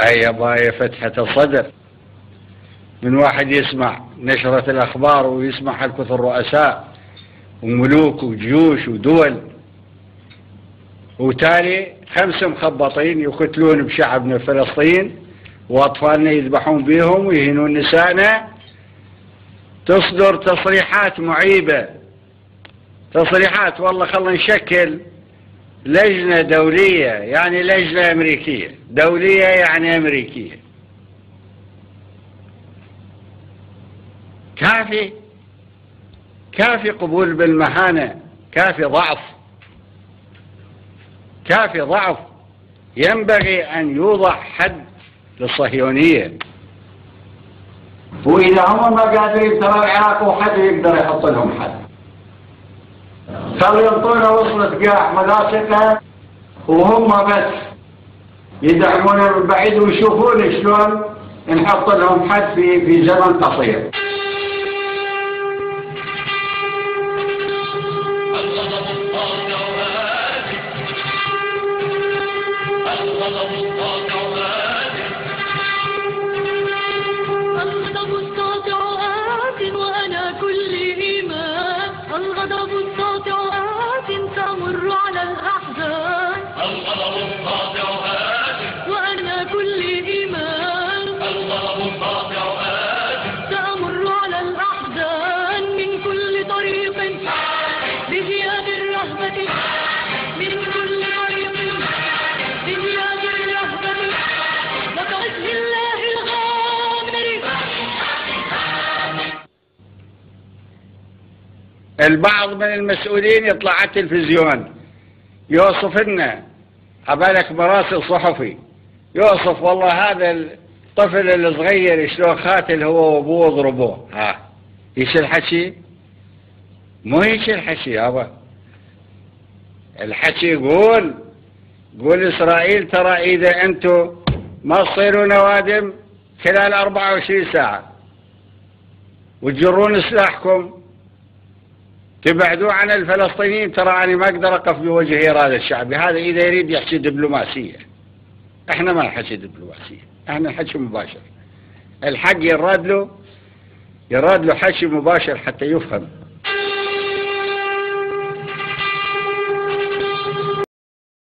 أي باية فتحة الصدر من واحد يسمع نشرة الأخبار ويسمع حلقة الرؤساء وملوك وجيوش ودول، وتالي 5 مخبطين يقتلون بشعبنا فلسطين وأطفالنا يذبحون بيهم ويهينون نسائنا. تصدر تصريحات معيبة، تصريحات والله خلنا نشكل لجنة دولية، يعني لجنة أمريكية، دولية يعني أمريكية. كافي قبول بالمهانة، كافي ضعف. ينبغي أن يوضع حد للصهيونية. وإذا هم ما قادرين ترى العراق وحد يقدر يحط لهم حد. خلوا ينطونا وصلة قاع ملاصقة وهم بس يدعمون من بعيد ويشوفون شلون نحط لهم حد في زمن قصير. الغضب الساطع آت تمر على الأحزان، الغضب الساطع آت وأنا كل إيمان، الغضب الساطع آت تمر على الأحزان من كل طريق بزياد الرهبة، من كل طريق بزياد الرهبة وكعزم الله الغامر. البعض من المسؤولين يطلع على التلفزيون يوصف لنا عبالك مراسل صحفي، يوصف والله هذا الطفل الصغير شلون خاتل هو وابوه ضربوه. ايش الحكي؟ مو هيك الحكي يابا. الحكي قول اسرائيل ترى اذا انتم ما تصيروا نوادم خلال 24 ساعة وتجرون سلاحكم تبعدوا عن الفلسطينيين، ترى أنا ما أقدر أقف بوجه إرادة الشعب. هذا إذا يريد يحكي دبلوماسية. إحنا ما نحكي دبلوماسية، إحنا نحكي مباشر. الحق يراد له حكي مباشر حتى يفهم.